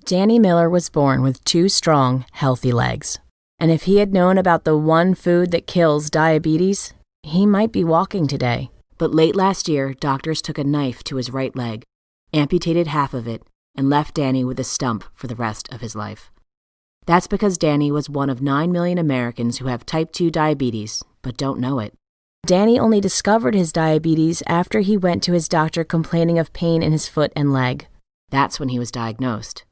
Danny Miller was born with 2 strong, healthy legs. And if he had known about the one food that kills diabetes, he might be walking today. But late last year, doctors took a knife to his right leg, amputated half of it, and left Danny with a stump for the rest of his life. That's because Danny was one of 9 million Americans who have type 2 diabetes, but don't know it. Danny only discovered his diabetes after he went to his doctor complaining of pain in his foot and leg. That's when he was diagnosed.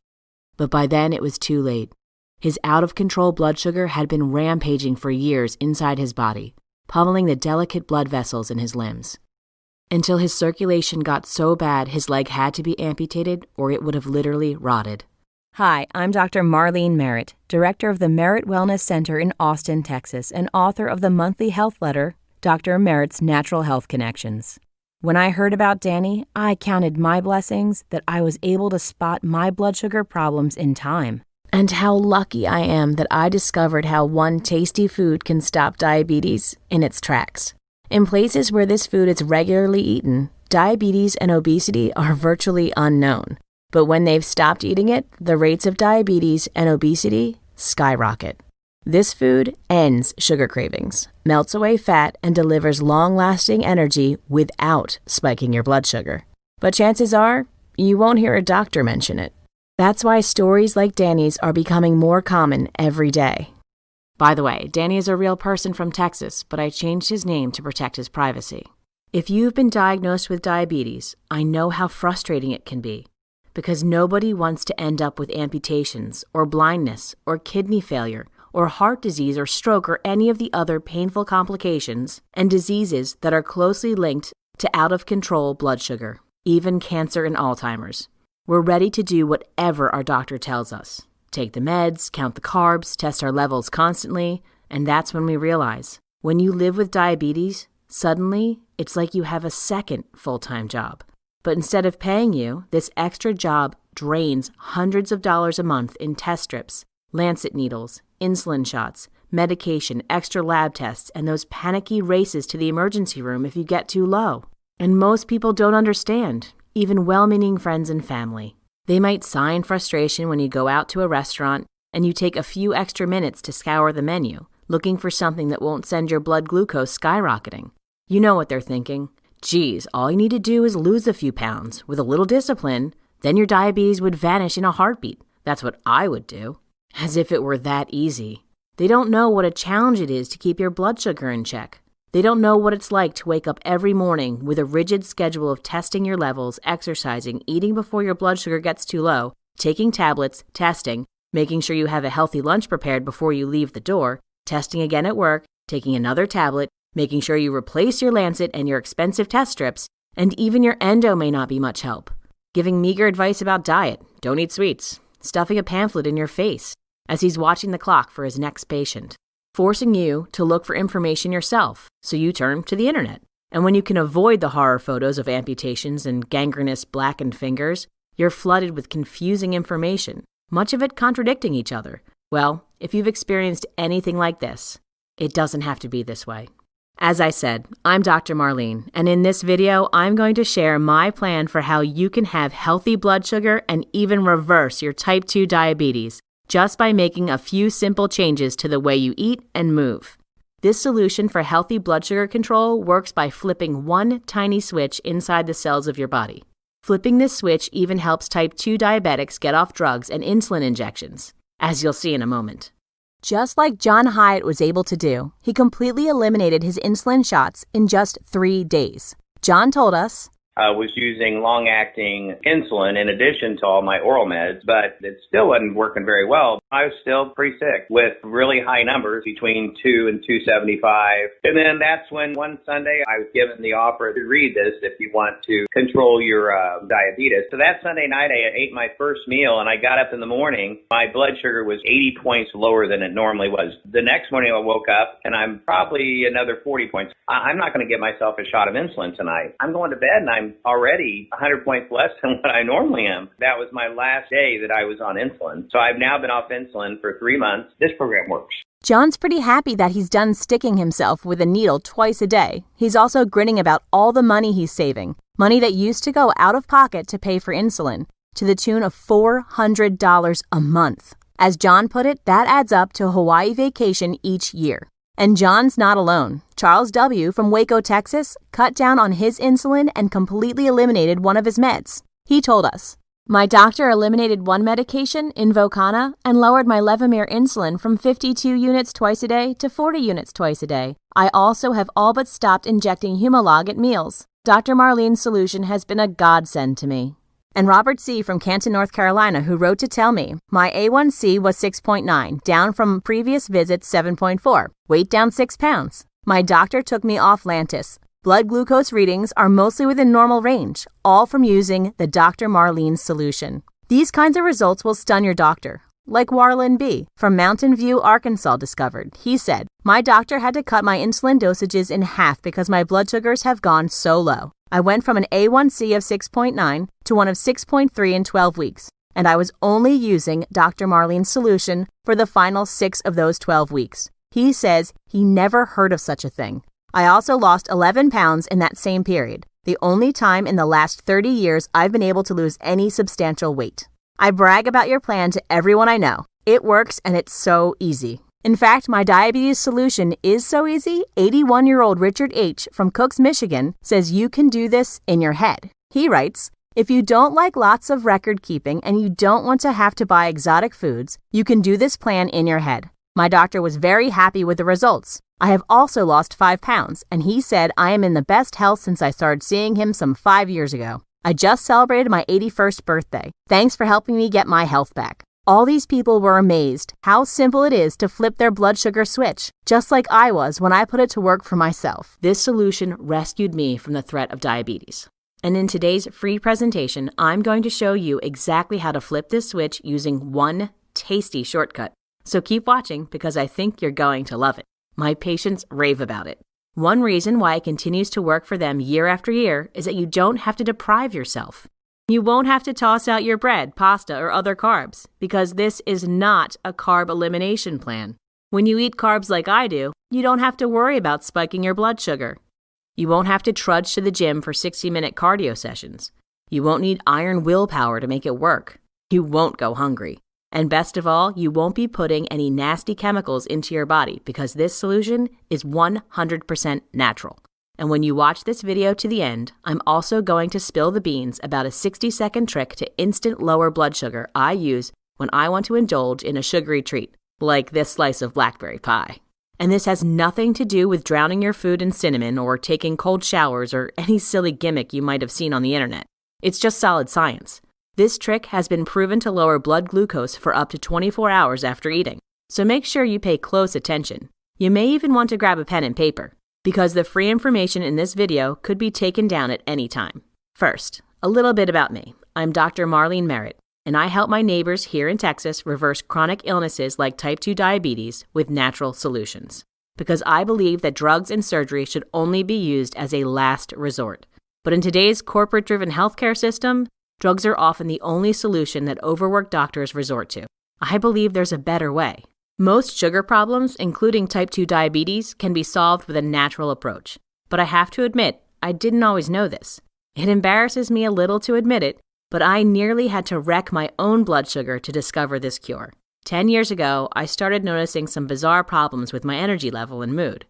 But by then it was too late. His out-of-control blood sugar had been rampaging for years inside his body, pummeling the delicate blood vessels in his limbs. Until his circulation got so bad his leg had to be amputated or it would have literally rotted. Hi, I'm Dr. Marlene Merritt, director of the Merritt Wellness Center in Austin, Texas, and author of the monthly health letter, Dr. Merritt's Natural Health Connections. When I heard about Danny, I counted my blessings that I was able to spot my blood sugar problems in time. And how lucky I am that I discovered how one tasty food can stop diabetes in its tracks. In places where this food is regularly eaten, diabetes and obesity are virtually unknown. But when they've stopped eating it, the rates of diabetes and obesity skyrocket. This food ends sugar cravings, melts away fat, and delivers long-lasting energy without spiking your blood sugar. But chances are, you won't hear a doctor mention it. That's why stories like Danny's are becoming more common every day. By the way, Danny is a real person from Texas, but I changed his name to protect his privacy. If you've been diagnosed with diabetes, I know how frustrating it can be, because nobody wants to end up with amputations, or blindness, or kidney failure, or heart disease or stroke or any of the other painful complications and diseases that are closely linked to out-of-control blood sugar, even cancer and Alzheimer's. We're ready to do whatever our doctor tells us. Take the meds, count the carbs, test our levels constantly, and that's when we realize, when you live with diabetes, suddenly it's like you have a second full-time job. But instead of paying you, this extra job drains hundreds of dollars a month in test strips, lancet needles, insulin shots, medication, extra lab tests, and those panicky races to the emergency room if you get too low. And most people don't understand, even well-meaning friends and family. They might sigh in frustration when you go out to a restaurant and you take a few extra minutes to scour the menu, looking for something that won't send your blood glucose skyrocketing. You know what they're thinking. Geez, all you need to do is lose a few pounds. With a little discipline, then your diabetes would vanish in a heartbeat. That's what I would do. As if it were that easy. They don't know what a challenge it is to keep your blood sugar in check. They don't know what it's like to wake up every morning with a rigid schedule of testing your levels, exercising, eating before your blood sugar gets too low, taking tablets, testing, making sure you have a healthy lunch prepared before you leave the door, testing again at work, taking another tablet, making sure you replace your lancet and your expensive test strips, and even your endo may not be much help. Giving meager advice about diet, don't eat sweets, stuffing a pamphlet in your face as he's watching the clock for his next patient, forcing you to look for information yourself, so you turn to the internet. And when you can avoid the horror photos of amputations and gangrenous blackened fingers, you're flooded with confusing information, much of it contradicting each other. Well, if you've experienced anything like this, it doesn't have to be this way. As I said, I'm Dr. Marlene, and in this video, I'm going to share my plan for how you can have healthy blood sugar and even reverse your type 2 diabetes just by making a few simple changes to the way you eat and move. This solution for healthy blood sugar control works by flipping one tiny switch inside the cells of your body. Flipping this switch even helps type 2 diabetics get off drugs and insulin injections, as you'll see in a moment. Just like John Hyatt was able to do, he completely eliminated his insulin shots in just 3 days. John told us, I was using long-acting insulin in addition to all my oral meds, but it still wasn't working very well. I was still pretty sick with really high numbers between 2 and 275. And then that's when one Sunday I was given the offer to read this if you want to control your diabetes. So that Sunday night I ate my first meal and I got up in the morning. My blood sugar was 80 points lower than it normally was. The next morning I woke up and I'm probably another 40 points. I'm not going to give myself a shot of insulin tonight. I'm going to bed and I'm already 100 points less than what I normally am. That was my last day that I was on insulin. So I've now been off insulin for 3 months. This program works. John's pretty happy that he's done sticking himself with a needle twice a day. He's also grinning about all the money he's saving. Money that used to go out of pocket to pay for insulin. to the tune of $400 a month. As John put it, that adds up to a Hawaii vacation each year. And John's not alone. Charles W. from Waco, Texas, cut down on his insulin and completely eliminated one of his meds. He told us, "My doctor eliminated one medication, Invokana, and lowered my Levemir insulin from 52 units twice a day to 40 units twice a day. I also have all but stopped injecting Humalog at meals. Dr. Marlene's solution has been a godsend to me." And Robert C. from Canton, North Carolina, who wrote to tell me, "My A1C was 6.9, down from previous visits 7.4, weight down 6 pounds. My doctor took me off Lantus. Blood glucose readings are mostly within normal range, all from using the Dr. Marlene's solution. These kinds of results will stun your doctor." Like Warlen B. from Mountain View, Arkansas discovered. He said, "My doctor had to cut my insulin dosages in half because my blood sugars have gone so low. I went from an A1C of 6.9 to one of 6.3 in 12 weeks, and I was only using Dr. Marlene's solution for the final 6 of those 12 weeks. He says he never heard of such a thing. I also lost 11 pounds in that same period, the only time in the last 30 years I've been able to lose any substantial weight. I brag about your plan to everyone I know. It works and it's so easy. In fact, my diabetes solution is so easy, 81-year-old Richard H. from Cooks, Michigan, says you can do this in your head. He writes, "If you don't like lots of record keeping and you don't want to have to buy exotic foods, you can do this plan in your head. My doctor was very happy with the results. I have also lost 5 pounds, and he said I am in the best health since I started seeing him some 5 years ago. I just celebrated my 81st birthday. Thanks for helping me get my health back." All these people were amazed how simple it is to flip their blood sugar switch, just like I was when I put it to work for myself. This solution rescued me from the threat of diabetes. And in today's free presentation, I'm going to show you exactly how to flip this switch using one tasty shortcut. So keep watching because I think you're going to love it. My patients rave about it. One reason why it continues to work for them year after year is that you don't have to deprive yourself. You won't have to toss out your bread, pasta, or other carbs, because this is not a carb elimination plan. When you eat carbs like I do, you don't have to worry about spiking your blood sugar. You won't have to trudge to the gym for 60-minute cardio sessions. You won't need iron willpower to make it work. You won't go hungry. And best of all, you won't be putting any nasty chemicals into your body because this solution is 100% natural. And when you watch this video to the end, I'm also going to spill the beans about a 60-second trick to instant lower blood sugar I use when I want to indulge in a sugary treat, like this slice of blackberry pie. And this has nothing to do with drowning your food in cinnamon or taking cold showers or any silly gimmick you might have seen on the internet. It's just solid science. This trick has been proven to lower blood glucose for up to 24 hours after eating, so make sure you pay close attention. You may even want to grab a pen and paper, because the free information in this video could be taken down at any time. First, a little bit about me. I'm Dr. Marlene Merritt, and I help my neighbors here in Texas reverse chronic illnesses like type 2 diabetes with natural solutions. Because I believe that drugs and surgery should only be used as a last resort. But in today's corporate-driven healthcare system, drugs are often the only solution that overworked doctors resort to. I believe there's a better way. Most sugar problems, including type 2 diabetes, can be solved with a natural approach. But I have to admit, I didn't always know this. It embarrasses me a little to admit it, but I nearly had to wreck my own blood sugar to discover this cure. 10 years ago, I started noticing some bizarre problems with my energy level and mood.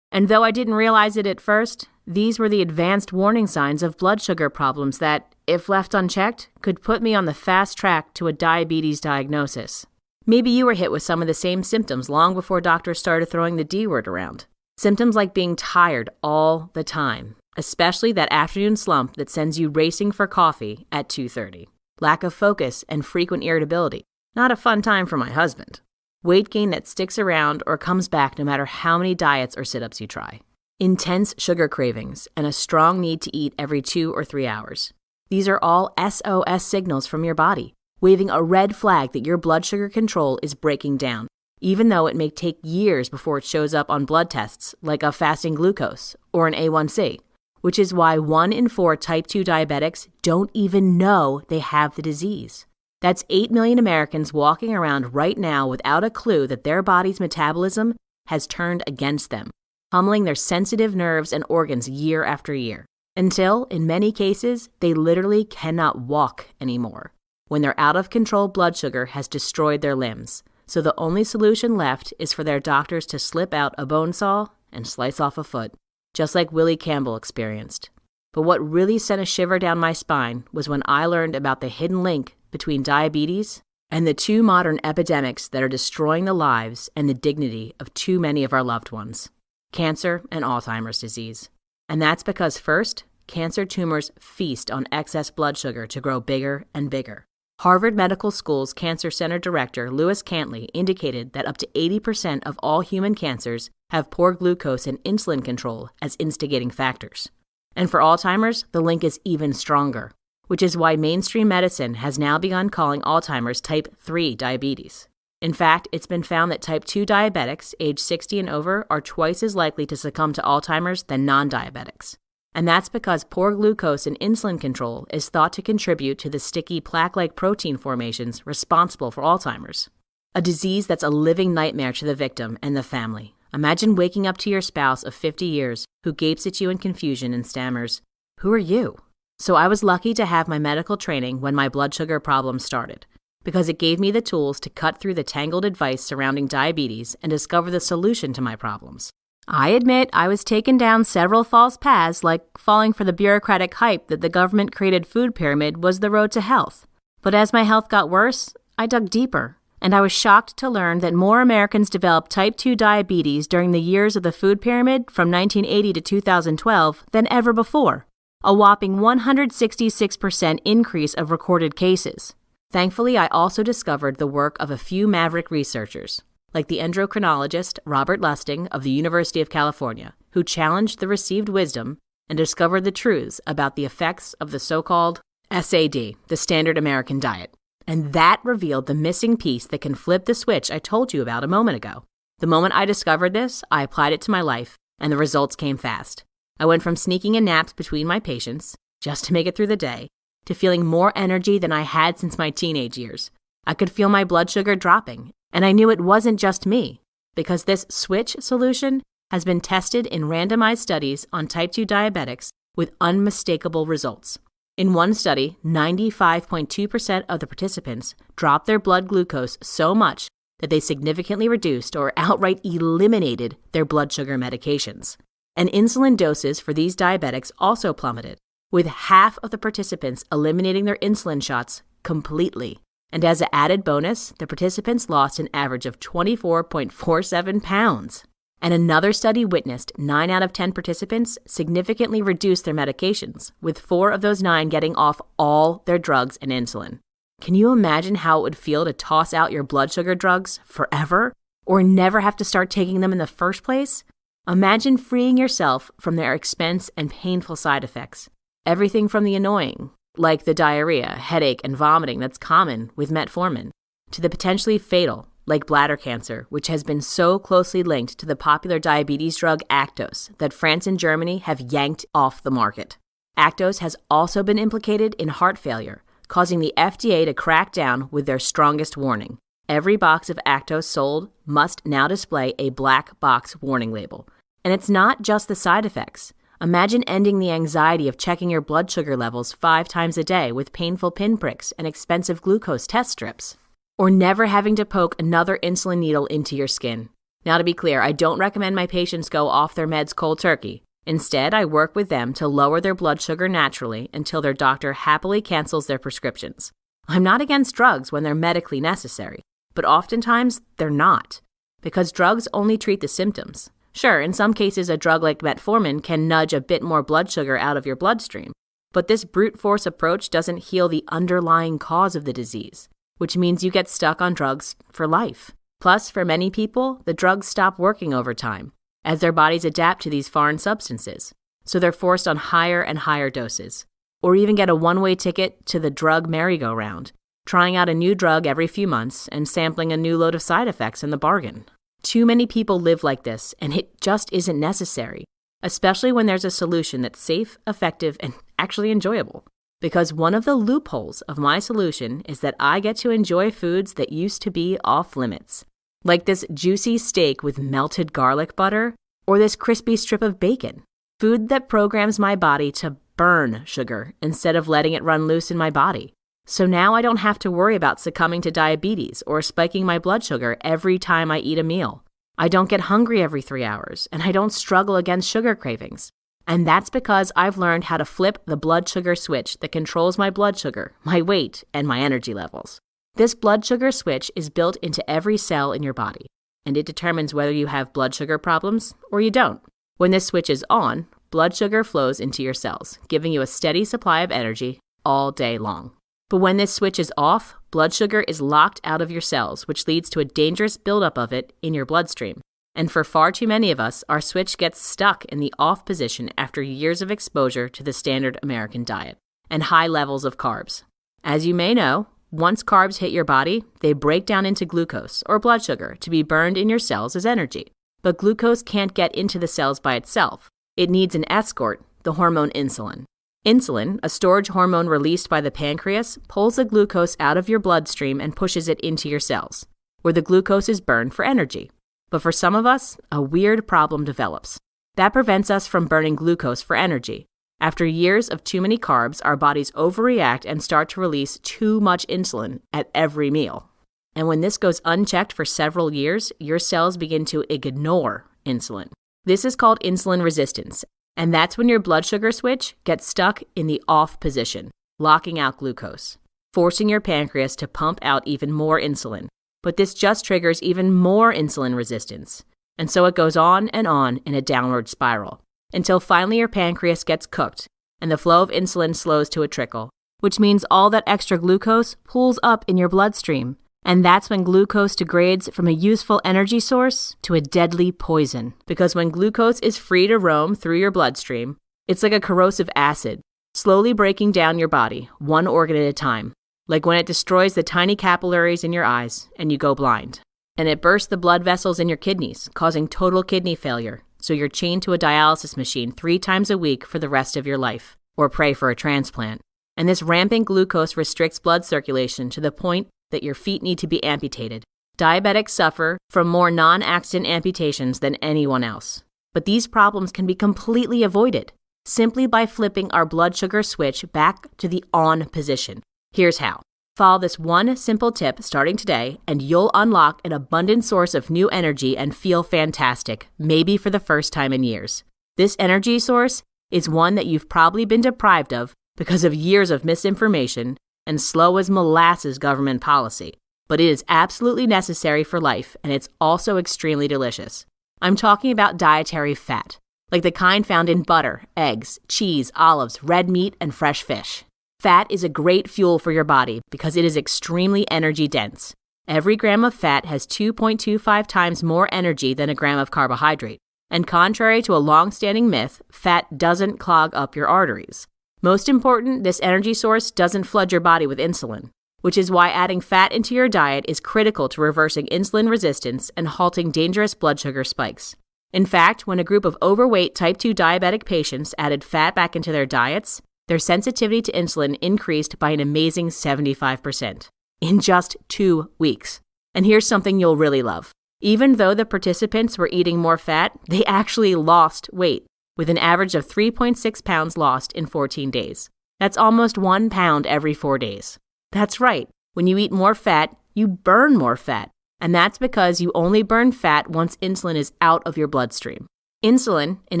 And though I didn't realize it at first, these were the advanced warning signs of blood sugar problems that, if left unchecked, could put me on the fast track to a diabetes diagnosis. Maybe you were hit with some of the same symptoms long before doctors started throwing the D word around. Symptoms like being tired all the time, especially that afternoon slump that sends you racing for coffee at 2:30. Lack of focus and frequent irritability. Not a fun time for my husband. Weight gain that sticks around or comes back no matter how many diets or sit-ups you try. Intense sugar cravings and a strong need to eat every 2 or 3 hours. These are all SOS signals from your body, waving a red flag that your blood sugar control is breaking down, even though it may take years before it shows up on blood tests like a fasting glucose or an A1C, which is why 1 in 4 type 2 diabetics don't even know they have the disease. That's 8 million Americans walking around right now without a clue that their body's metabolism has turned against them, pummeling their sensitive nerves and organs year after year, until, in many cases, they literally cannot walk anymore. when their out-of-control blood sugar has destroyed their limbs. So the only solution left is for their doctors to slip out a bone saw and slice off a foot, just like Willie Campbell experienced. But what really sent a shiver down my spine was when I learned about the hidden link between diabetes and the two modern epidemics that are destroying the lives and the dignity of too many of our loved ones: cancer and Alzheimer's disease. And that's because, first, cancer tumors feast on excess blood sugar to grow bigger and bigger. Harvard Medical School's Cancer Center Director Lewis Cantley indicated that up to 80% of all human cancers have poor glucose and insulin control as instigating factors. And for Alzheimer's, the link is even stronger, which is why mainstream medicine has now begun calling Alzheimer's type 3 diabetes. In fact, it's been found that type 2 diabetics aged 60 and over are twice as likely to succumb to Alzheimer's than non-diabetics. And that's because poor glucose and insulin control is thought to contribute to the sticky plaque-like protein formations responsible for Alzheimer's, a disease that's a living nightmare to the victim and the family. Imagine waking up to your spouse of 50 years who gapes at you in confusion and stammers, "Who are you?" So I was lucky to have my medical training when my blood sugar problems started, because it gave me the tools to cut through the tangled advice surrounding diabetes and discover the solution to my problems. I admit I was taken down several false paths, like falling for the bureaucratic hype that the government-created food pyramid was the road to health. But as my health got worse, I dug deeper, and I was shocked to learn that more Americans developed type 2 diabetes during the years of the food pyramid from 1980 to 2012 than ever before, a whopping 166% increase of recorded cases. Thankfully, I also discovered the work of a few maverick researchers, like the endocrinologist Robert Lustig of the University of California, who challenged the received wisdom and discovered the truths about the effects of the so-called SAD, the Standard American Diet. And that revealed the missing piece that can flip the switch I told you about a moment ago. The moment I discovered this, I applied it to my life, and the results came fast. I went from sneaking in naps between my patients, just to make it through the day, to feeling more energy than I had since my teenage years. I could feel my blood sugar dropping, and I knew it wasn't just me, because this switch solution has been tested in randomized studies on type 2 diabetics with unmistakable results. In one study, 95.2% of the participants dropped their blood glucose so much that they significantly reduced or outright eliminated their blood sugar medications. And insulin doses for these diabetics also plummeted, with half of the participants eliminating their insulin shots completely. And as an added bonus, the participants lost an average of 24.47 pounds. And another study witnessed 9 out of 10 participants significantly reduced their medications, with 4 of those 9 getting off all their drugs and insulin. Can you imagine how it would feel to toss out your blood sugar drugs forever, or never have to start taking them in the first place? Imagine freeing yourself from their expense and painful side effects. Everything from the annoying, like the diarrhea, headache, and vomiting that's common with metformin, to the potentially fatal, like bladder cancer, which has been so closely linked to the popular diabetes drug Actos that France and Germany have yanked off the market. Actos has also been implicated in heart failure, causing the FDA to crack down with their strongest warning. Every box of Actos sold must now display a black box warning label. And it's not just the side effects. Imagine ending the anxiety of checking your blood sugar levels 5 times a day with painful pinpricks and expensive glucose test strips. Or never having to poke another insulin needle into your skin. Now, to be clear, I don't recommend my patients go off their meds cold turkey. Instead, I work with them to lower their blood sugar naturally until their doctor happily cancels their prescriptions. I'm not against drugs when they're medically necessary, but oftentimes they're not, because drugs only treat the symptoms. Sure, in some cases, a drug like metformin can nudge a bit more blood sugar out of your bloodstream, but this brute force approach doesn't heal the underlying cause of the disease, which means you get stuck on drugs for life. Plus, for many people, the drugs stop working over time, as their bodies adapt to these foreign substances, so they're forced on higher and higher doses, or even get a one-way ticket to the drug merry-go-round, trying out a new drug every few months and sampling a new load of side effects in the bargain. Too many people live like this, and it just isn't necessary, especially when there's a solution that's safe, effective, and actually enjoyable. Because one of the loopholes of my solution is that I get to enjoy foods that used to be off limits, like this juicy steak with melted garlic butter, or this crispy strip of bacon, food that programs my body to burn sugar instead of letting it run loose in my body. So now I don't have to worry about succumbing to diabetes or spiking my blood sugar every time I eat a meal. I don't get hungry every 3 hours, and I don't struggle against sugar cravings. And that's because I've learned how to flip the blood sugar switch that controls my blood sugar, my weight, and my energy levels. This blood sugar switch is built into every cell in your body, and it determines whether you have blood sugar problems or you don't. When this switch is on, blood sugar flows into your cells, giving you a steady supply of energy all day long. But when this switch is off, blood sugar is locked out of your cells, which leads to a dangerous buildup of it in your bloodstream. And for far too many of us, our switch gets stuck in the off position after years of exposure to the standard American diet and high levels of carbs. As you may know, once carbs hit your body, they break down into glucose, or blood sugar, to be burned in your cells as energy. But glucose can't get into the cells by itself. It needs an escort, the hormone insulin. Insulin, a storage hormone released by the pancreas, pulls the glucose out of your bloodstream and pushes it into your cells, where the glucose is burned for energy. But for some of us, a weird problem develops. That prevents us from burning glucose for energy. After years of too many carbs, our bodies overreact and start to release too much insulin at every meal. And when this goes unchecked for several years, your cells begin to ignore insulin. This is called insulin resistance, and that's when your blood sugar switch gets stuck in the off position, locking out glucose, forcing your pancreas to pump out even more insulin. But this just triggers even more insulin resistance. And so it goes on in a downward spiral, until finally your pancreas gets cooked and the flow of insulin slows to a trickle, which means all that extra glucose pools up in your bloodstream. And that's when glucose degrades from a useful energy source to a deadly poison. Because when glucose is free to roam through your bloodstream, it's like a corrosive acid, slowly breaking down your body, one organ at a time. Like when it destroys the tiny capillaries in your eyes and you go blind. And it bursts the blood vessels in your kidneys, causing total kidney failure. So you're chained to a dialysis machine 3 times a week for the rest of your life, or pray for a transplant. And this rampant glucose restricts blood circulation to the point that your feet need to be amputated. Diabetics suffer from more non-accident amputations than anyone else. But these problems can be completely avoided simply by flipping our blood sugar switch back to the on position. Here's how. Follow this one simple tip starting today, and you'll unlock an abundant source of new energy and feel fantastic, maybe for the first time in years. This energy source is one that you've probably been deprived of because of years of misinformation and slow as molasses government policy. But it is absolutely necessary for life, and it's also extremely delicious. I'm talking about dietary fat, like the kind found in butter, eggs, cheese, olives, red meat, and fresh fish. Fat is a great fuel for your body because it is extremely energy dense. Every gram of fat has 2.25 times more energy than a gram of carbohydrate. And contrary to a long-standing myth, fat doesn't clog up your arteries. Most important, this energy source doesn't flood your body with insulin, which is why adding fat into your diet is critical to reversing insulin resistance and halting dangerous blood sugar spikes. In fact, when a group of overweight type 2 diabetic patients added fat back into their diets, their sensitivity to insulin increased by an amazing 75% in just 2 weeks. And here's something you'll really love. Even though the participants were eating more fat, they actually lost weight, with an average of 3.6 pounds lost in 14 days. That's almost 1 pound every 4 days. That's right. When you eat more fat, you burn more fat. And that's because you only burn fat once insulin is out of your bloodstream. Insulin, in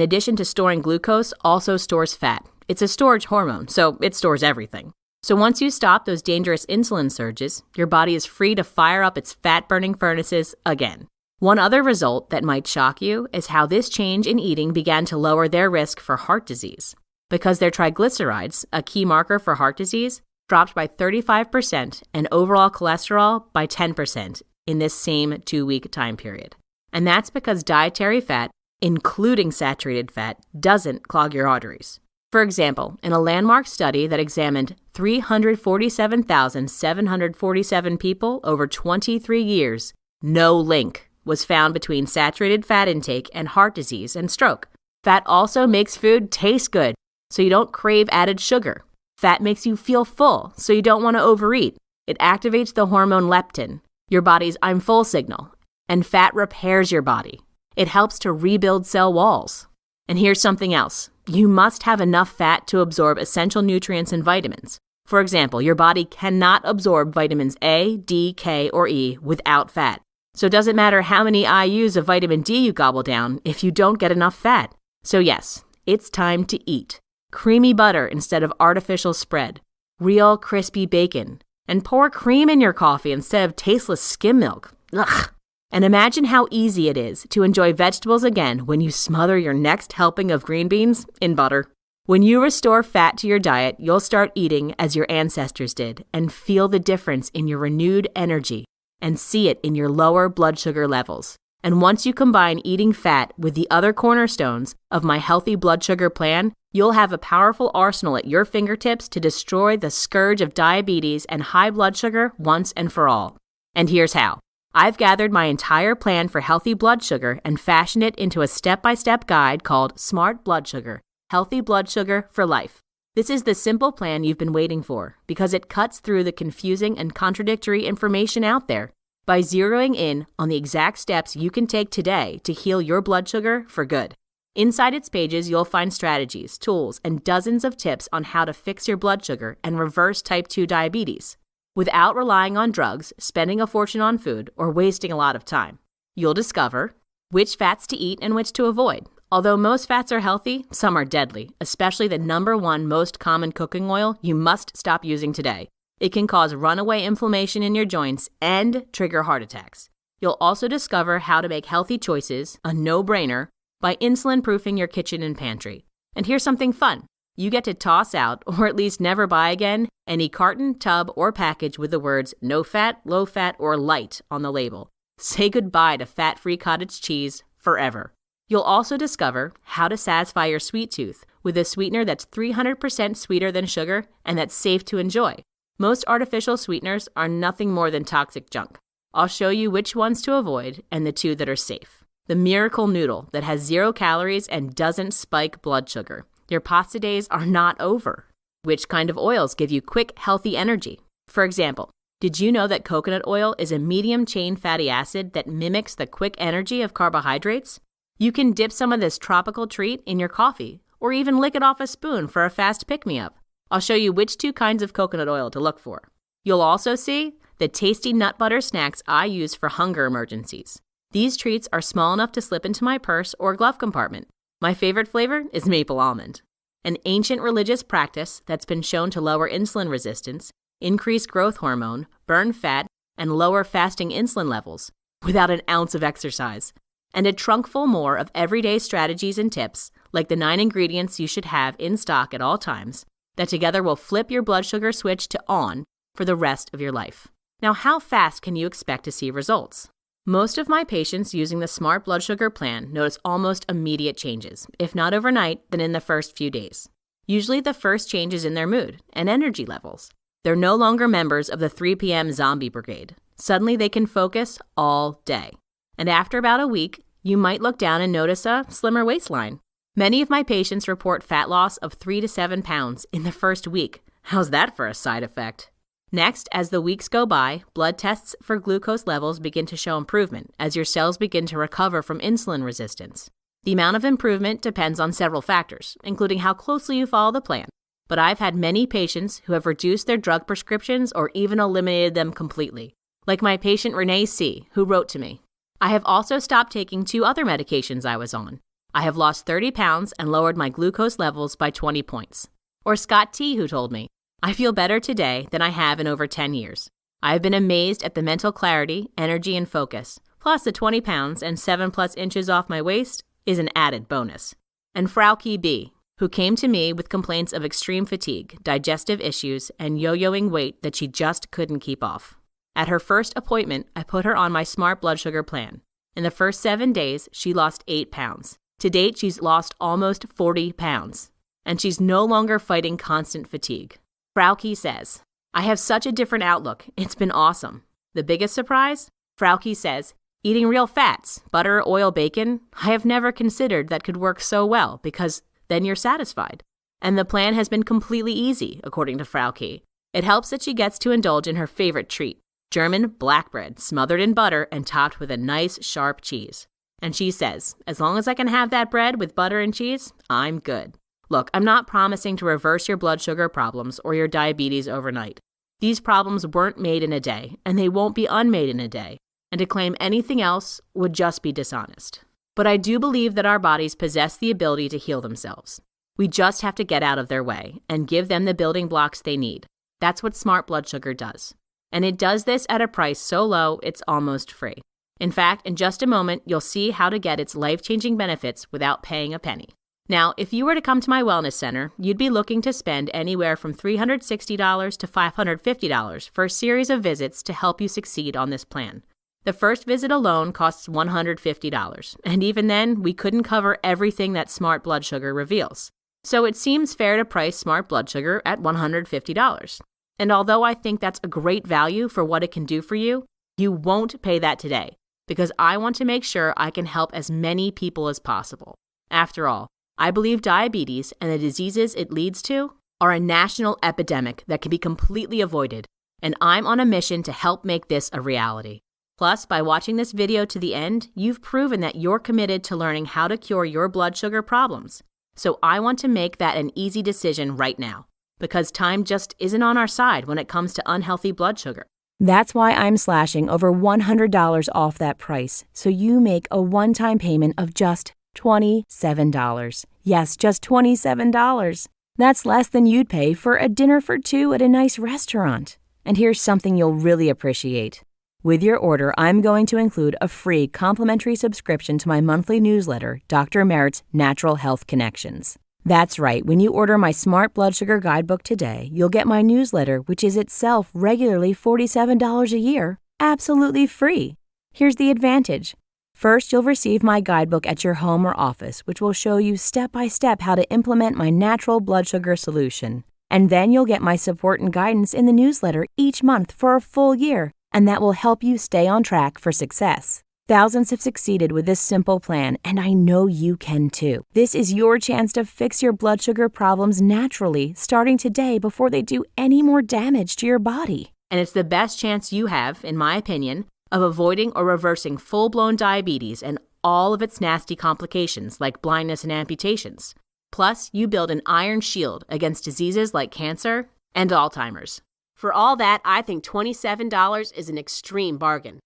addition to storing glucose, also stores fat. It's a storage hormone, so it stores everything. So once you stop those dangerous insulin surges, your body is free to fire up its fat-burning furnaces again. One other result that might shock you is how this change in eating began to lower their risk for heart disease, because their triglycerides, a key marker for heart disease, dropped by 35% and overall cholesterol by 10% in this same 2-week time period. And that's because dietary fat, including saturated fat, doesn't clog your arteries. For example, in a landmark study that examined 347,747 people over 23 years, no link was found between saturated fat intake and heart disease and stroke. Fat also makes food taste good, so you don't crave added sugar. Fat makes you feel full, so you don't want to overeat. It activates the hormone leptin, your body's I'm full signal, and fat repairs your body. It helps to rebuild cell walls. And here's something else. You must have enough fat to absorb essential nutrients and vitamins. For example, your body cannot absorb vitamins A, D, K, or E without fat. So it doesn't matter how many IUs of vitamin D you gobble down if you don't get enough fat. So yes, it's time to eat. Creamy butter instead of artificial spread. Real crispy bacon. And pour cream in your coffee instead of tasteless skim milk. Ugh. And imagine how easy it is to enjoy vegetables again when you smother your next helping of green beans in butter. When you restore fat to your diet, you'll start eating as your ancestors did and feel the difference in your renewed energy and see it in your lower blood sugar levels. And once you combine eating fat with the other cornerstones of my healthy blood sugar plan, you'll have a powerful arsenal at your fingertips to destroy the scourge of diabetes and high blood sugar once and for all. And here's how. I've gathered my entire plan for healthy blood sugar and fashioned it into a step-by-step guide called Smart Blood Sugar, Healthy Blood Sugar for Life. This is the simple plan you've been waiting for because it cuts through the confusing and contradictory information out there by zeroing in on the exact steps you can take today to heal your blood sugar for good. Inside its pages, you'll find strategies, tools, and dozens of tips on how to fix your blood sugar and reverse type 2 diabetes without relying on drugs, spending a fortune on food, or wasting a lot of time. You'll discover which fats to eat and which to avoid. Although most fats are healthy, some are deadly, especially the number one most common cooking oil you must stop using today. It can cause runaway inflammation in your joints and trigger heart attacks. You'll also discover how to make healthy choices, a no-brainer, by insulin-proofing your kitchen and pantry. And here's something fun. You get to toss out, or at least never buy again, any carton, tub, or package with the words no fat, low fat, or light on the label. Say goodbye to fat-free cottage cheese forever. You'll also discover how to satisfy your sweet tooth with a sweetener that's 300% sweeter than sugar and that's safe to enjoy. Most artificial sweeteners are nothing more than toxic junk. I'll show you which ones to avoid and the two that are safe. The Miracle Noodle that has 0 calories and doesn't spike blood sugar. Your pasta days are not over. Which kind of oils give you quick, healthy energy? For example, did you know that coconut oil is a medium-chain fatty acid that mimics the quick energy of carbohydrates? You can dip some of this tropical treat in your coffee, or even lick it off a spoon for a fast pick-me-up. I'll show you which 2 kinds of coconut oil to look for. You'll also see the tasty nut butter snacks I use for hunger emergencies. These treats are small enough to slip into my purse or glove compartment. My favorite flavor is maple almond. An ancient religious practice that's been shown to lower insulin resistance, increase growth hormone, burn fat, and lower fasting insulin levels without an ounce of exercise. And a trunk full more of everyday strategies and tips, like the 9 ingredients you should have in stock at all times, that together will flip your blood sugar switch to on for the rest of your life. Now, how fast can you expect to see results? Most of my patients using the Smart Blood Sugar Plan notice almost immediate changes, if not overnight, then in the first few days. Usually the first change is in their mood and energy levels. They're no longer members of the 3 p.m. zombie brigade. Suddenly they can focus all day. And after about a week, you might look down and notice a slimmer waistline. Many of my patients report fat loss of 3 to 7 pounds in the first week. How's that for a side effect? Next, as the weeks go by, blood tests for glucose levels begin to show improvement as your cells begin to recover from insulin resistance. The amount of improvement depends on several factors, including how closely you follow the plan. But I've had many patients who have reduced their drug prescriptions or even eliminated them completely, like my patient Renee C., who wrote to me. I have also stopped taking 2 other medications I was on. I have lost 30 pounds and lowered my glucose levels by 20 points. Or Scott T., who told me, I feel better today than I have in over 10 years. I have been amazed at the mental clarity, energy, and focus. Plus the 20 pounds and 7+ inches off my waist is an added bonus. And Frauke B., who came to me with complaints of extreme fatigue, digestive issues, and yo-yoing weight that she just couldn't keep off. At her first appointment, I put her on my Smart Blood Sugar Plan. In the first 7 days, she lost 8 pounds. To date, she's lost almost 40 pounds. And she's no longer fighting constant fatigue. Frauke says, I have such a different outlook. It's been awesome. The biggest surprise? Frauke says, eating real fats, butter, oil, bacon, I have never considered that could work so well because then you're satisfied. And the plan has been completely easy, according to Frauke. It helps that she gets to indulge in her favorite treat, German black bread smothered in butter and topped with a nice, sharp cheese. And she says, as long as I can have that bread with butter and cheese, I'm good. Look, I'm not promising to reverse your blood sugar problems or your diabetes overnight. These problems weren't made in a day, and they won't be unmade in a day, and to claim anything else would just be dishonest. But I do believe that our bodies possess the ability to heal themselves. We just have to get out of their way and give them the building blocks they need. That's what Smart Blood Sugar does. And it does this at a price so low, it's almost free. In fact, in just a moment, you'll see how to get its life-changing benefits without paying a penny. Now, if you were to come to my wellness center, you'd be looking to spend anywhere from $360 to $550 for a series of visits to help you succeed on this plan. The first visit alone costs $150, and even then, we couldn't cover everything that Smart Blood Sugar reveals. So it seems fair to price Smart Blood Sugar at $150. And although I think that's a great value for what it can do for you, you won't pay that today, because I want to make sure I can help as many people as possible. After all, I believe diabetes and the diseases it leads to are a national epidemic that can be completely avoided, and I'm on a mission to help make this a reality. Plus, by watching this video to the end, you've proven that you're committed to learning how to cure your blood sugar problems. So I want to make that an easy decision right now, because time just isn't on our side when it comes to unhealthy blood sugar. That's why I'm slashing over $100 off that price, so you make a one-time payment of just $27. Yes, just $27. That's less than you'd pay for a dinner for two at a nice restaurant. And here's something you'll really appreciate. With your order, I'm going to include a free complimentary subscription to my monthly newsletter, Dr. Merritt's Natural Health Connections. That's right, when you order my Smart Blood Sugar Guidebook today, you'll get my newsletter, which is itself regularly $47 a year, absolutely free. Here's the advantage. First, you'll receive my guidebook at your home or office, which will show you step-by-step how to implement my natural blood sugar solution. And then you'll get my support and guidance in the newsletter each month for a full year, and that will help you stay on track for success. Thousands have succeeded with this simple plan, and I know you can too. This is your chance to fix your blood sugar problems naturally, starting today before they do any more damage to your body. And it's the best chance you have, in my opinion, of avoiding or reversing full-blown diabetes and all of its nasty complications like blindness and amputations. Plus, you build an iron shield against diseases like cancer and Alzheimer's. For all that, I think $27 is an extreme bargain.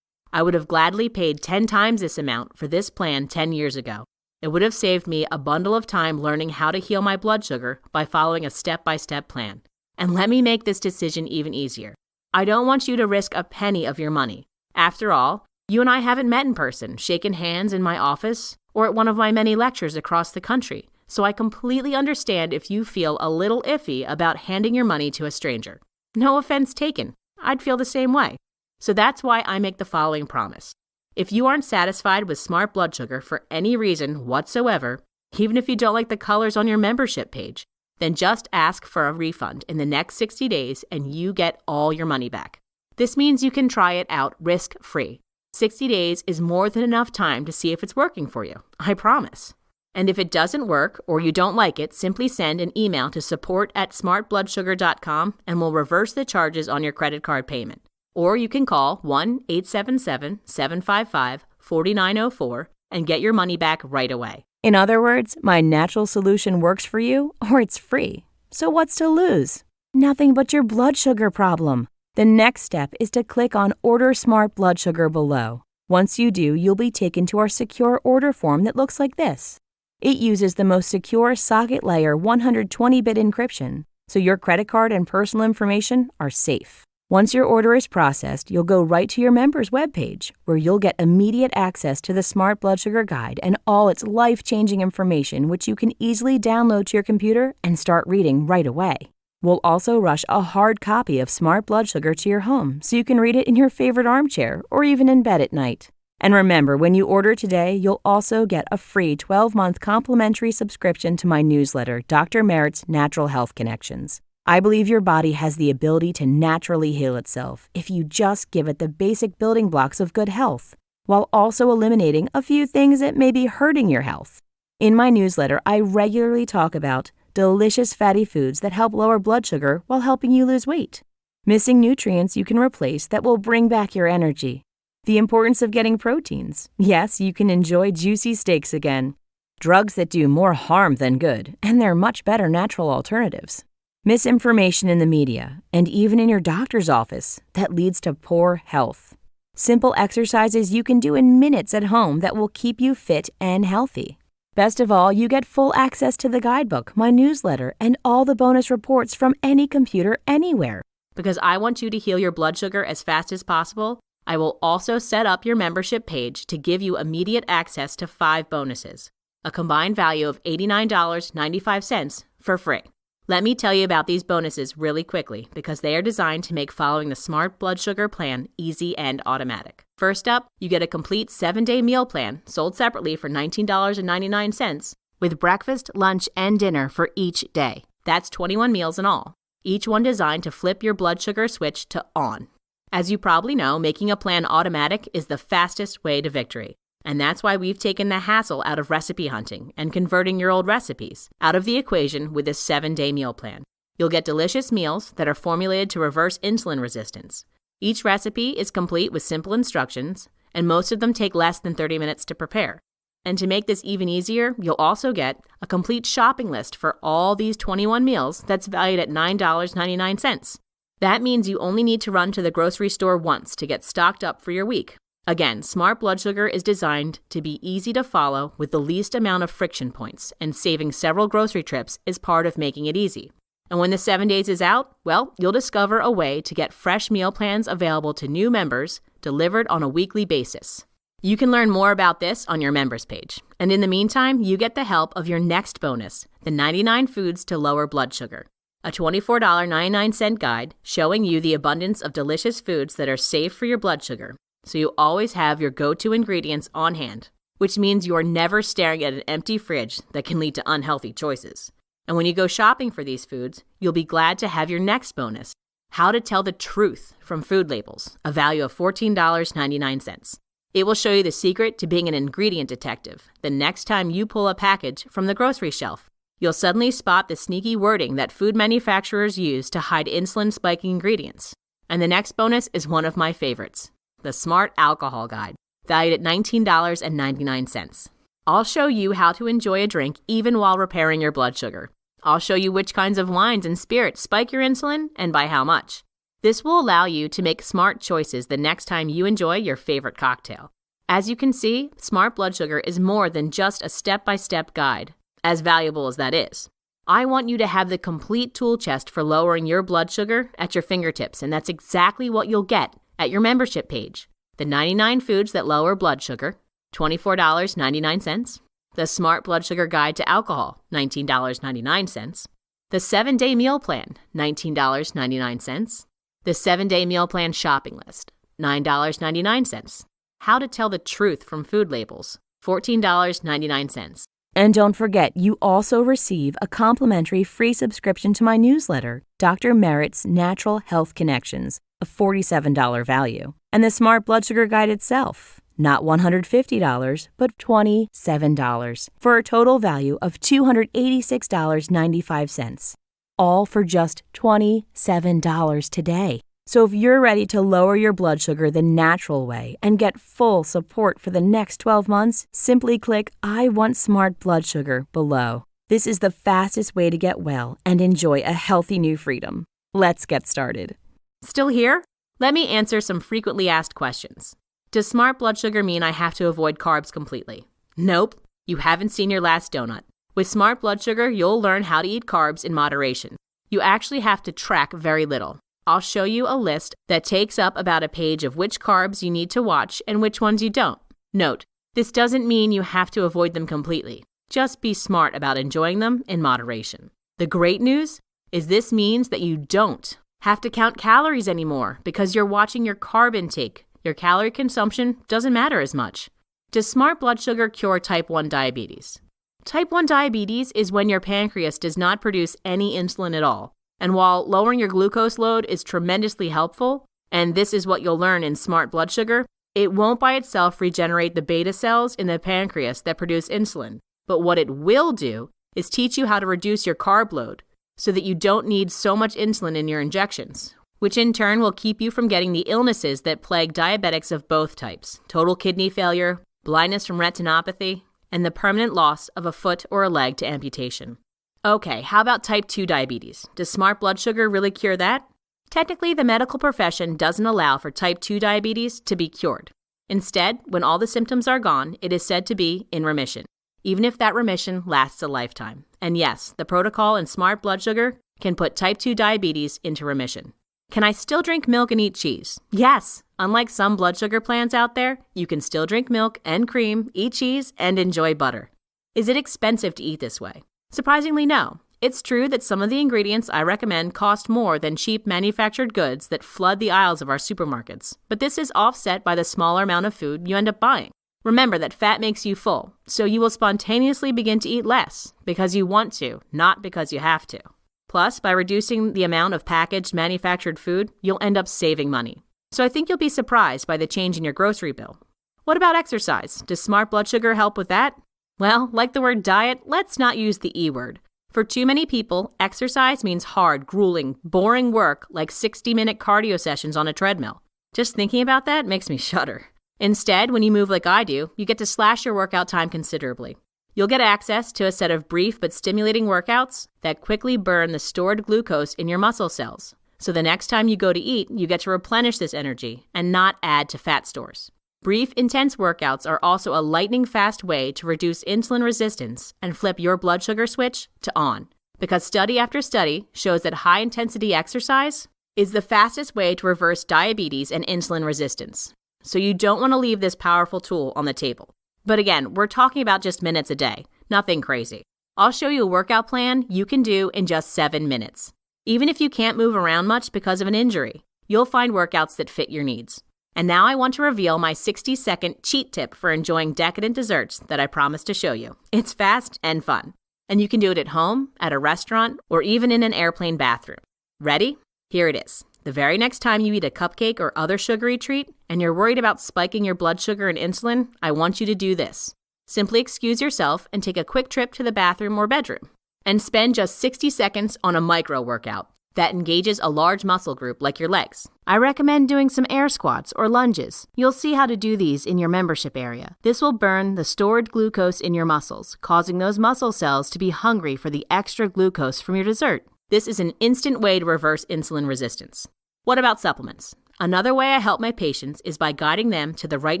I would have gladly paid 10 times this amount for this plan 10 years ago. It would have saved me a bundle of time learning how to heal my blood sugar by following a step-by-step plan. And let me make this decision even easier. I don't want you to risk a penny of your money. After all, you and I haven't met in person, shaken hands in my office, or at one of my many lectures across the country, so I completely understand if you feel a little iffy about handing your money to a stranger. No offense taken. I'd feel the same way. So that's why I make the following promise. If you aren't satisfied with Smart Blood Sugar for any reason whatsoever, even if you don't like the colors on your membership page, then just ask for a refund in the next 60 days and you get all your money back. This means you can try it out risk-free. 60 days is more than enough time to see if it's working for you. I promise. And if it doesn't work or you don't like it, simply send an email to support@smartbloodsugar.com and we'll reverse the charges on your credit card payment. Or you can call 1-877-755-4904 and get your money back right away. In other words, my natural solution works for you or it's free. So what's to lose? Nothing but your blood sugar problem. The next step is to click on Order Smart Blood Sugar below. Once you do, you'll be taken to our secure order form that looks like this. It uses the most secure socket layer 120-bit encryption, so your credit card and personal information are safe. Once your order is processed, you'll go right to your member's webpage, where you'll get immediate access to the Smart Blood Sugar Guide and all its life-changing information, which you can easily download to your computer and start reading right away. We'll also rush a hard copy of Smart Blood Sugar to your home, so you can read it in your favorite armchair or even in bed at night. And remember, when you order today, you'll also get a free 12-month complimentary subscription to my newsletter, Dr. Merritt's Natural Health Connections. I believe your body has the ability to naturally heal itself if you just give it the basic building blocks of good health, while also eliminating a few things that may be hurting your health. In my newsletter, I regularly talk about delicious fatty foods that help lower blood sugar while helping you lose weight, missing nutrients you can replace that will bring back your energy, the importance of getting proteins. Yes, you can enjoy juicy steaks again. Drugs that do more harm than good, and they're much better natural alternatives. Misinformation in the media, and even in your doctor's office, that leads to poor health. Simple exercises you can do in minutes at home that will keep you fit and healthy. Best of all, you get full access to the guidebook, my newsletter, and all the bonus reports from any computer anywhere. Because I want you to heal your blood sugar as fast as possible, I will also set up your membership page to give you immediate access to 5 bonuses, a combined value of $89.95 for free. Let me tell you about these bonuses really quickly because they are designed to make following the Smart Blood Sugar Plan easy and automatic. First up, you get a complete 7-day meal plan sold separately for $19.99 with breakfast, lunch, and dinner for each day. That's 21 meals in all, each one designed to flip your blood sugar switch to on. As you probably know, making a plan automatic is the fastest way to victory. And that's why we've taken the hassle out of recipe hunting and converting your old recipes out of the equation with this 7-day meal plan. You'll get delicious meals that are formulated to reverse insulin resistance. Each recipe is complete with simple instructions, and most of them take less than 30 minutes to prepare. And to make this even easier, you'll also get a complete shopping list for all these 21 meals that's valued at $9.99. That means you only need to run to the grocery store once to get stocked up for your week. Again, Smart Blood Sugar is designed to be easy to follow with the least amount of friction points, and saving several grocery trips is part of making it easy. And when the 7 days is out, well, you'll discover a way to get fresh meal plans available to new members delivered on a weekly basis. You can learn more about this on your members page. And in the meantime, you get the help of your next bonus, the 99 Foods to Lower Blood Sugar, a $24.99 guide showing you the abundance of delicious foods that are safe for your blood sugar, so you always have your go-to ingredients on hand, which means you are never staring at an empty fridge that can lead to unhealthy choices. And when you go shopping for these foods, you'll be glad to have your next bonus, How to Tell the Truth from Food Labels, a value of $14.99. It will show you the secret to being an ingredient detective the next time you pull a package from the grocery shelf. You'll suddenly spot the sneaky wording that food manufacturers use to hide insulin-spiking ingredients. And the next bonus is one of my favorites, the Smart Alcohol Guide, valued at $19.99. I'll show you how to enjoy a drink even while repairing your blood sugar. I'll show you which kinds of wines and spirits spike your insulin and by how much. This will allow you to make smart choices the next time you enjoy your favorite cocktail. As you can see, Smart Blood Sugar is more than just a step-by-step guide, as valuable as that is. I want you to have the complete tool chest for lowering your blood sugar at your fingertips, and that's exactly what you'll get at your membership page. The 99 Foods that Lower Blood Sugar, $24.99. The Smart Blood Sugar Guide to Alcohol, $19.99. The 7-Day Meal Plan, $19.99. The 7-Day Meal Plan Shopping List, $9.99. How to Tell the Truth from Food Labels, $14.99. And don't forget, you also receive a complimentary free subscription to my newsletter, Dr. Merritt's Natural Health Connections, a $47 value. And the Smart Blood Sugar Guide itself, not $150, but $27, for a total value of $286.95. All for just $27 today. So if you're ready to lower your blood sugar the natural way and get full support for the next 12 months, simply click I Want Smart Blood Sugar below. This is the fastest way to get well and enjoy a healthy new freedom. Let's get started. Still here? Let me answer some frequently asked questions. Does Smart Blood Sugar mean I have to avoid carbs completely? Nope. You haven't seen your last donut. With Smart Blood Sugar, you'll learn how to eat carbs in moderation. You actually have to track very little. I'll show you a list that takes up about a page of which carbs you need to watch and which ones you don't. Note, this doesn't mean you have to avoid them completely. Just be smart about enjoying them in moderation. The great news is this means that you don't have to count calories anymore because you're watching your carb intake. Your calorie consumption doesn't matter as much. Does Smart Blood Sugar cure type 1 diabetes? Type 1 diabetes is when your pancreas does not produce any insulin at all. And while lowering your glucose load is tremendously helpful, and this is what you'll learn in Smart Blood Sugar, it won't by itself regenerate the beta cells in the pancreas that produce insulin. But what it will do is teach you how to reduce your carb load so that you don't need so much insulin in your injections, which in turn will keep you from getting the illnesses that plague diabetics of both types: total kidney failure, blindness from retinopathy, and the permanent loss of a foot or a leg to amputation. Okay, how about type 2 diabetes? Does smart blood sugar really cure that? Technically, the medical profession doesn't allow for type 2 diabetes to be cured. Instead, when all the symptoms are gone, it is said to be in remission, even if that remission lasts a lifetime. And yes, the protocol in smart blood sugar can put type 2 diabetes into remission. Can I still drink milk and eat cheese? Yes! Unlike some blood sugar plans out there, you can still drink milk and cream, eat cheese, and enjoy butter. Is it expensive to eat this way? Surprisingly, no. It's true that some of the ingredients I recommend cost more than cheap manufactured goods that flood the aisles of our supermarkets, but this is offset by the smaller amount of food you end up buying. Remember that fat makes you full, so you will spontaneously begin to eat less because you want to, not because you have to. Plus, by reducing the amount of packaged manufactured food, you'll end up saving money. So I think you'll be surprised by the change in your grocery bill. What about exercise? Does smart blood sugar help with that? Well, like the word diet, let's not use the E word. For too many people, exercise means hard, grueling, boring work like 60-minute cardio sessions on a treadmill. Just thinking about that makes me shudder. Instead, when you move like I do, you get to slash your workout time considerably. You'll get access to a set of brief but stimulating workouts that quickly burn the stored glucose in your muscle cells. So the next time you go to eat, you get to replenish this energy and not add to fat stores. Brief, intense workouts are also a lightning-fast way to reduce insulin resistance and flip your blood sugar switch to on. Because study after study shows that high-intensity exercise is the fastest way to reverse diabetes and insulin resistance. So you don't want to leave this powerful tool on the table. But again, we're talking about just minutes a day, nothing crazy. I'll show you a workout plan you can do in just 7 minutes. Even if you can't move around much because of an injury, you'll find workouts that fit your needs. And now I want to reveal my 60-second cheat tip for enjoying decadent desserts that I promised to show you. It's fast and fun. And you can do it at home, at a restaurant, or even in an airplane bathroom. Ready? Here it is. The very next time you eat a cupcake or other sugary treat, and you're worried about spiking your blood sugar and insulin, I want you to do this. Simply excuse yourself and take a quick trip to the bathroom or bedroom. And spend just 60 seconds on a micro workout that engages a large muscle group like your legs. I recommend doing some air squats or lunges. You'll see how to do these in your membership area. This will burn the stored glucose in your muscles, causing those muscle cells to be hungry for the extra glucose from your dessert. This is an instant way to reverse insulin resistance. What about supplements? Another way I help my patients is by guiding them to the right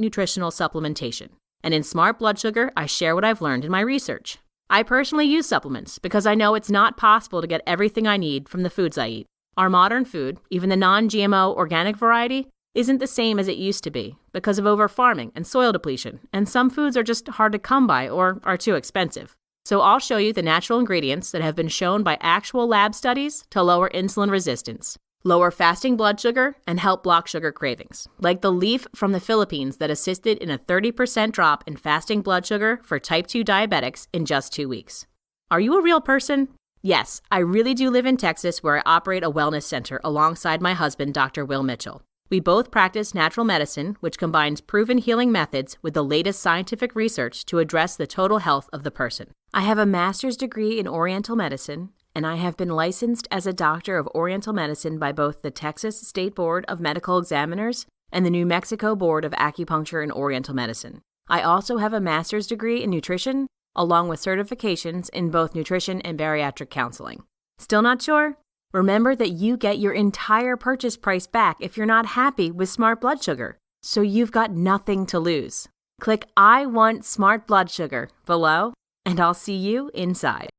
nutritional supplementation. And in Smart Blood Sugar, I share what I've learned in my research. I personally use supplements because I know it's not possible to get everything I need from the foods I eat. Our modern food, even the non-GMO organic variety, isn't the same as it used to be because of over-farming and soil depletion, and some foods are just hard to come by or are too expensive. So I'll show you the natural ingredients that have been shown by actual lab studies to lower insulin resistance, lower fasting blood sugar, and help block sugar cravings, like the leaf from the Philippines that assisted in a 30% drop in fasting blood sugar for type 2 diabetics in just 2 weeks. Are you a real person? Yes, I really do live in Texas where I operate a wellness center alongside my husband, Dr. Will Mitchell. We both practice natural medicine, which combines proven healing methods with the latest scientific research to address the total health of the person. I have a master's degree in Oriental Medicine, and I have been licensed as a doctor of Oriental Medicine by both the Texas State Board of Medical Examiners and the New Mexico Board of Acupuncture and Oriental Medicine. I also have a master's degree in nutrition, along with certifications in both nutrition and bariatric counseling. Still not sure? Remember that you get your entire purchase price back if you're not happy with Smart Blood Sugar, so you've got nothing to lose. Click I Want Smart Blood Sugar below, and I'll see you inside.